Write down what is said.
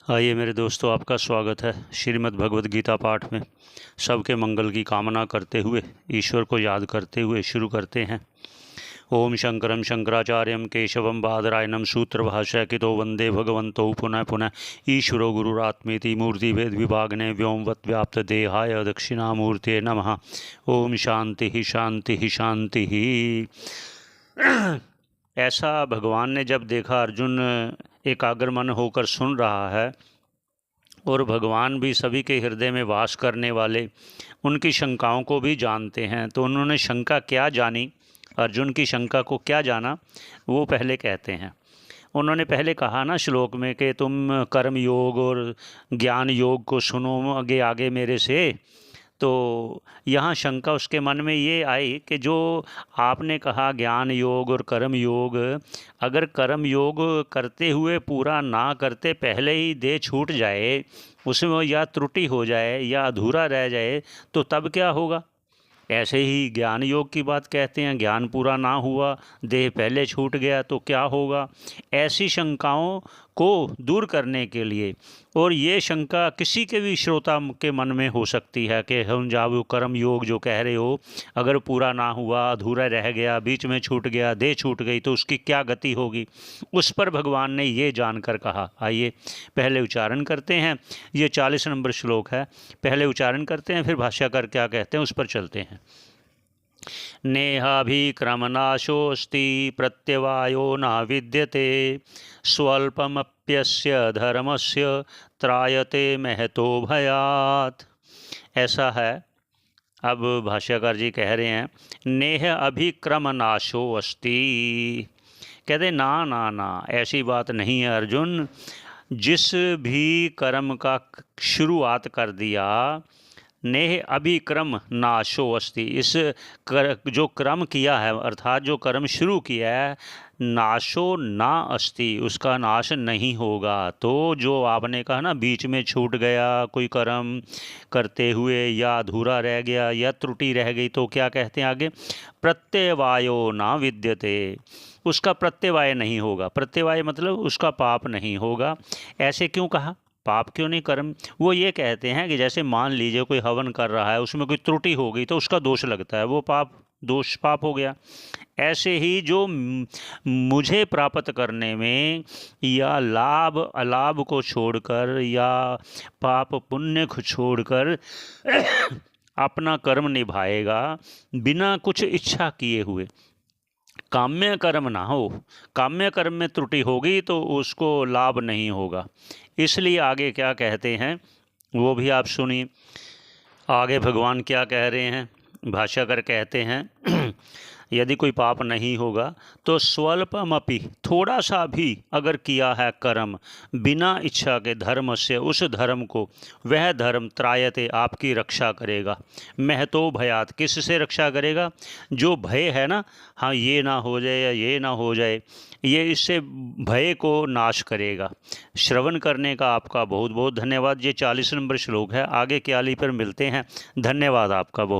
आइए मेरे दोस्तों, आपका स्वागत है श्रीमद् भगवद गीता पाठ में। सबके मंगल की कामना करते हुए, ईश्वर को याद करते हुए शुरू करते हैं। ओम शंकरं शंकराचार्यं केशवं बादरायणं सूत्रभाष्यकृतो वंदे भगवन्तौ पुनः पुनः। ईश्वरो गुरुरात्मेति मूर्तिभेद विभागिने व्योमवत् व्याप्त देहाय दक्षिणामूर्ते नमः। ओम शांति शांति शांति। ऐसा भगवान ने जब देखा, अर्जुन एकाग्र मन होकर सुन रहा है और भगवान भी सभी के हृदय में वास करने वाले उनकी शंकाओं को भी जानते हैं, तो उन्होंने शंका क्या जानी, अर्जुन की शंका को क्या जाना, वो पहले कहते हैं। उन्होंने पहले कहा ना श्लोक में कि तुम कर्म योग और ज्ञान योग को सुनो आगे आगे मेरे से। तो यहाँ शंका उसके मन में ये आई कि जो आपने कहा ज्ञान योग और कर्म योग, अगर कर्म योग करते हुए पूरा ना करते पहले ही देह छूट जाए, उसमें या त्रुटि हो जाए या अधूरा रह जाए, तो तब क्या होगा। ऐसे ही ज्ञान योग की बात कहते हैं, ज्ञान पूरा ना हुआ, देह पहले छूट गया तो क्या होगा। ऐसी शंकाओं को दूर करने के लिए, और ये शंका किसी के भी श्रोता के मन में हो सकती है कि हम जब कर्म योग जो कह रहे हो, अगर पूरा ना हुआ, अधूरा रह गया, बीच में छूट गया, देह छूट गई, तो उसकी क्या गति होगी। उस पर भगवान ने ये जानकर कहा। आइए पहले उच्चारण करते हैं। ये 40 नंबर श्लोक है, पहले उच्चारण करते हैं, फिर भाष्यकार क्या कहते हैं उस पर चलते हैं। नेहाभिक्रमनाशोऽस्ति प्रत्यवायो न विद्यते स्वल्पमप्यस्य धर्मस्य त्रायते महतो भयात्। ऐसा है। अब भाष्यकार जी कह रहे हैं, नेह अभिक्रमनाशो अस्ति। कहते ना ना ना, ऐसी बात नहीं है अर्जुन। जिस भी कर्म का शुरुआत कर दिया, नेह अभिक्रम नाशो अस्ति, इस जो क्रम किया है अर्थात जो कर्म शुरू किया है, नाशो ना अस्ति, उसका नाश नहीं होगा। तो जो आपने कहा ना बीच में छूट गया कोई कर्म करते हुए, या अधूरा रह गया या त्रुटि रह गई, तो क्या कहते हैं आगे, प्रत्यवायो ना विद्यते, उसका प्रत्यवाय नहीं होगा। प्रत्यवाय मतलब उसका पाप नहीं होगा। ऐसे क्यों कहा, पाप क्यों नहीं, कर्म। वो ये कहते हैं कि जैसे मान लीजिए कोई हवन कर रहा है, उसमें कोई त्रुटि हो गई तो उसका दोष लगता है, वो पाप, दोष पाप हो गया। ऐसे ही जो मुझे प्राप्त करने में या लाभ अलाभ को छोड़कर या पाप पुण्य को छोड़कर अपना कर्म निभाएगा बिना कुछ इच्छा किए हुए, काम्य कर्म ना हो, काम्य कर्म में त्रुटि होगी तो उसको लाभ नहीं होगा। इसलिए आगे क्या कहते हैं वो भी आप सुनिए। आगे भगवान क्या कह रहे हैं, भाष्यकार कहते हैं यदि कोई पाप नहीं होगा तो स्वल्पमपि, थोड़ा सा भी अगर किया है कर्म बिना इच्छा के, धर्म से, उस धर्म को, वह धर्म त्रायते, आपकी रक्षा करेगा। महतो भयात, किस से रक्षा करेगा, जो भय है ना, हाँ ये ना हो जाए या ये ना हो जाए, ये इससे भय को नाश करेगा। श्रवण करने का आपका बहुत बहुत धन्यवाद। ये 40 नंबर श्लोक है, आगे 41 पर मिलते हैं। धन्यवाद आपका बहुत बहुत।